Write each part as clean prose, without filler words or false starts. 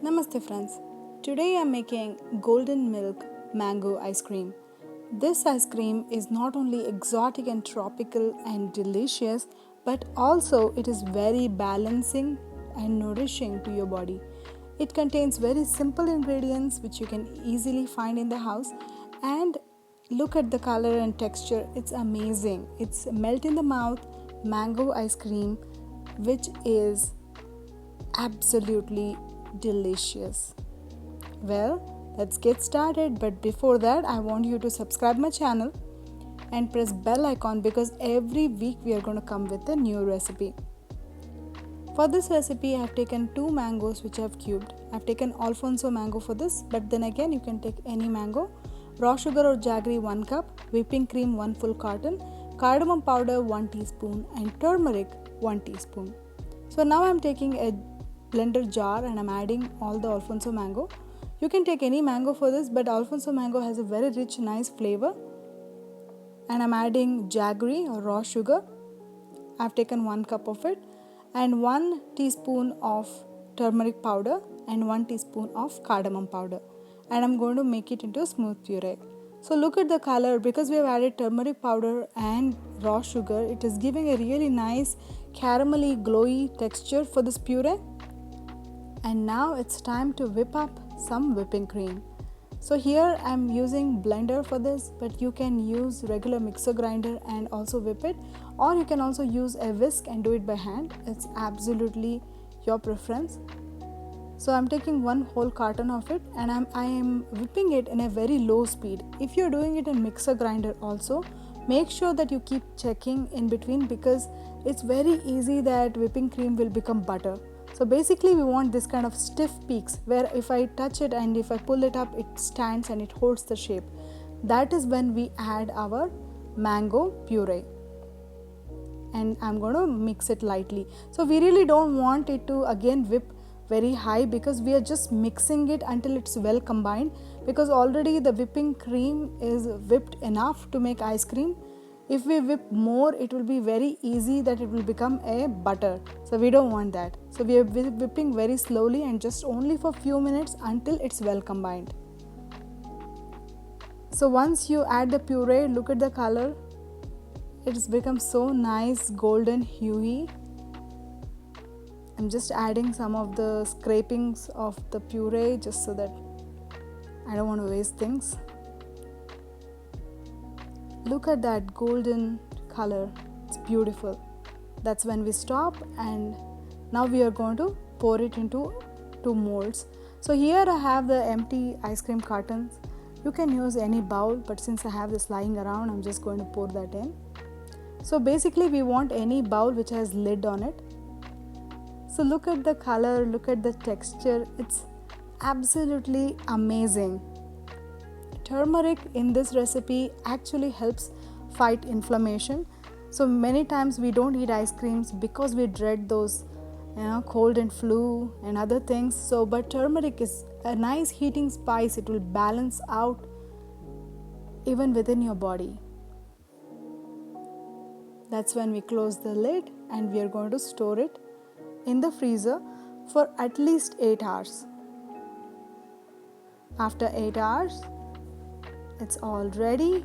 Namaste friends. Today I am making golden milk mango ice cream. This ice cream is not only exotic and tropical and delicious, but also it is very balancing and nourishing to your body. It contains very simple ingredients which you can easily find in the house, and look at the color and texture. It's amazing. It's melt in the mouth mango ice cream which is absolutely delicious. Well, let's get started, but before that I want you to subscribe my channel and press bell icon because every week we are going to come with a new recipe. For this recipe I have taken 2 mangoes which I have cubed. I have taken Alfonso mango for this, but then again you can take any mango. Raw sugar or jaggery 1 cup, whipping cream 1 full carton, cardamom powder 1 teaspoon and turmeric 1 teaspoon. So now I am taking a blender jar and I'm adding all the Alfonso mango. You can take any mango for this, but Alfonso mango has a very rich, nice flavor. And I'm adding jaggery or raw sugar. I've taken 1 cup of it, and 1 teaspoon of turmeric powder and 1 teaspoon of cardamom powder. And I'm going to make it into a smooth puree. So look at the color. Because we have added turmeric powder and raw sugar, it is giving a really nice caramelly glowy texture for this puree. And now it's time to whip up some whipping cream. So here I'm using blender for this, but you can use regular mixer grinder and also whip it, or you can also use a whisk and do it by hand. It's absolutely your preference. So I'm taking 1 whole carton of it and I am whipping it in a very low speed. If you're doing it in mixer grinder also, make sure that you keep checking in between, because it's very easy that whipping cream will become butter. So basically we want this kind of stiff peaks where if I touch it and if I pull it up, it stands and it holds the shape. That is when we add our mango puree. And I'm going to mix it lightly. So we really don't want it to again whip very high, because we are just mixing it until it's well combined, because already the whipping cream is whipped enough to make ice cream. If we whip more, it will be very easy that it will become a butter. So we don't want that. So we are whipping very slowly and just only for few minutes until it's well combined. So once you add the puree, look at the color. It has become so nice, golden huey. I'm just adding some of the scrapings of the puree just so that I don't want to waste things. Look at that golden color. It's beautiful. That's when we stop, and now we are going to pour it into 2 molds. So here I have the empty ice cream cartons. You can use any bowl, but since I have this lying around, I'm just going to pour that in. So basically we want any bowl which has lid on it. So look at the color, look at the texture. It's absolutely amazing. Turmeric in this recipe actually helps fight inflammation. So many times we don't eat ice creams because we dread those cold and flu and other things. So but turmeric is a nice heating spice. It will balance out even within your body. That's when we close the lid and we are going to store it in the freezer for at least 8 hours. After 8 hours, it's all ready.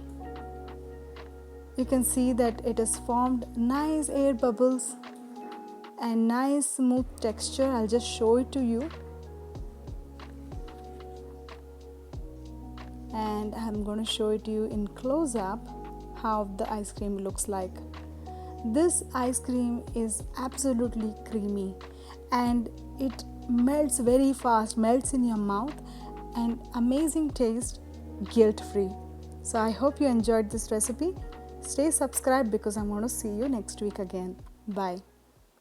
You can see that it has formed nice air bubbles and nice smooth texture. I'll just show it to you. And I'm going to show it to you in close up how the ice cream looks like. This ice cream is absolutely creamy and it melts very fast, melts in your mouth, and amazing taste, guilt-free. So I hope you enjoyed this recipe. Stay subscribed because I'm going to see you next week again. Bye.